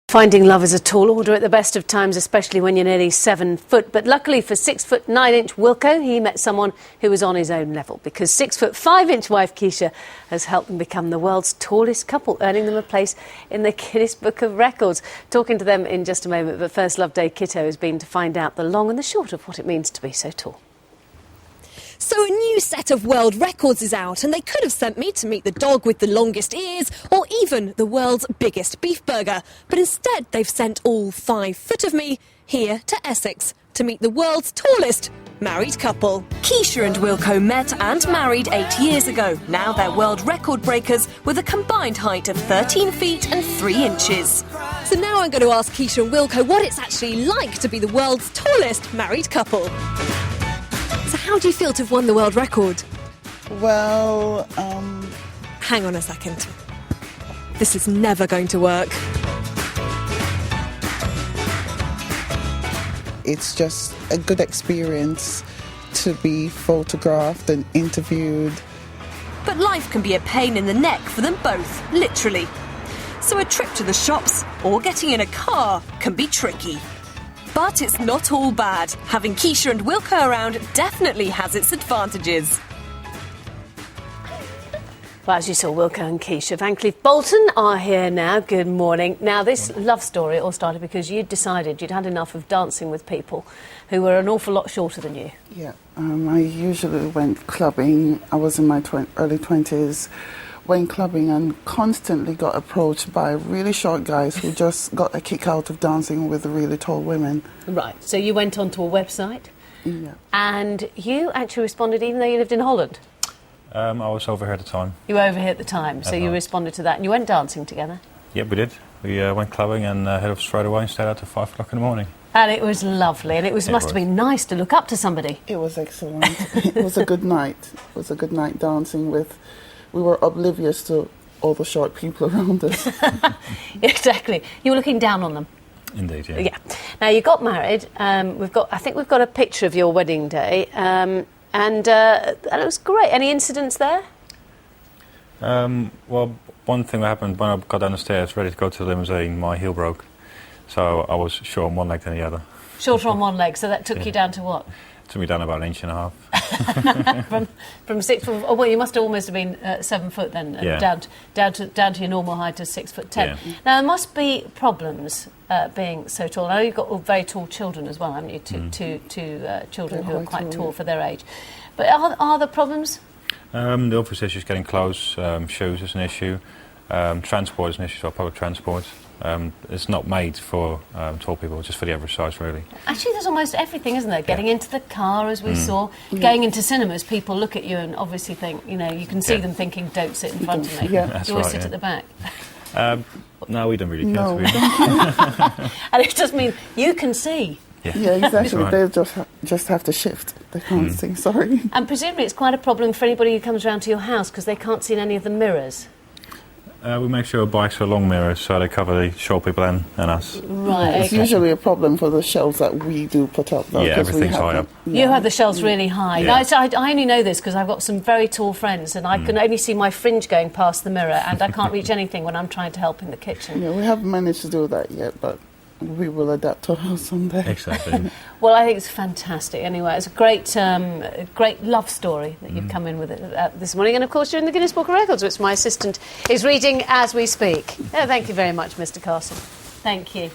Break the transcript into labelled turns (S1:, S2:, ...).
S1: Finding love is a tall order at the best of times, especially when you're nearly 7 foot. But luckily for 6 foot 9 inch Wilco, he met someone who was on his own level, because 6 foot 5 inch wife Keisha has helped them become the world's tallest couple, earning them a place in the Guinness Book of Records. Talking to them in just a moment, but first, Love Day Kitto has been to find out the long and the short of what it means to be so tall.
S2: So a new set of world records is out, and they could have sent me to meet the dog with the longest ears or even the world's biggest beef burger. But instead they've sent all 5 foot of me here to Essex to meet the world's tallest married couple. Keisha and Wilco met and married 8 years ago. Now they're world record breakers with a combined height of 13 feet and 3 inches. So now I'm going to ask Keisha and Wilco what it's actually like to be the world's tallest married couple. So how do you feel to have won the world record?
S3: Well,
S2: Hang on a second. This is never going to work.
S3: it's just a good experience to be photographed and interviewed.
S2: But life can be a pain in the neck for them both, literally. So a trip to the shops or getting in a car can be tricky. But it's not all bad. Having Keisha and Wilco around definitely has its advantages.
S1: Well, as you saw, Wilco and Keisha Van Cleef Bolton are here now. Good morning. Now, this love story all started because you'd decided you'd had enough of dancing with people who were an awful lot shorter than you.
S3: Yeah, I usually went clubbing. I was in my early 20s, went clubbing and constantly got approached by really short guys who just got a kick out of dancing with really tall women.
S1: Right, so you went onto a website.
S3: Yeah.
S1: And you actually responded even though you lived in Holland.
S4: I was over here at the time.
S1: You were over here at the time, so you responded to that and you went dancing together.
S4: Yep, we did. We went clubbing and headed off straight away and stayed out till 5 o'clock in the morning.
S1: And it was lovely, and it must have been nice to look up to somebody.
S3: It was excellent. It was a good night. It was a good night dancing with... We were oblivious to all the short people around us.
S1: Exactly. You were looking down on them.
S4: Indeed, yeah.
S1: Yeah. Now, you got married. I think we've got a picture of your wedding day. And it was great. Any incidents there?
S4: Well, one thing that happened when I got down the stairs ready to go to the limousine, my heel broke. So I was short on one leg than the other.
S1: Shorter on one leg, so that took you down to what?
S4: Took me down about 1.5 inches.
S1: from 6 foot. Oh, well, you must have almost have been 7 foot then,
S4: yeah.
S1: down to your normal height of 6 foot 10. Yeah. Now there must be problems being so tall. I know you've got very tall children as well, haven't you? Two children who are quite tall for their age. But are there problems?
S4: The obvious issue is getting clothes. Shoes is an issue. Transport is an issue, so public transport. It's not made for tall people, just for the average size, really. Actually,
S1: there's almost everything, isn't there? Getting into the car, as we saw. Going into cinemas, people look at you and obviously think, you know, you can see them thinking, don't sit in front of me.
S3: Yeah.
S1: You always sit at the back.
S4: No, we don't really care.
S3: No.
S1: And it just means you can see.
S3: Yeah, exactly. Right. They just have to shift. They can't see, sorry.
S1: And presumably it's quite a problem for anybody who comes round to your house because they can't see in any of the mirrors.
S4: We make sure bikes are long mirrors so they cover the short people and us.
S1: Right.
S3: It's usually a problem for the shelves that we do put up, though.
S4: Yeah, everything's high up.
S1: You have the shelves really high.
S4: Yeah.
S1: Now, I only know this because I've got some very tall friends and I can only see my fringe going past the mirror and I can't reach anything when I'm trying to help in the kitchen.
S3: Yeah, we haven't managed to do that yet, but we will adapt to her someday.
S4: Exactly.
S1: Well, I think it's fantastic. Anyway, it's a great love story that you've come in with it this morning. And, of course, you're in the Guinness Book of Records, which my assistant is reading as we speak. Oh, thank you very much, Mr. Castle. Thank you.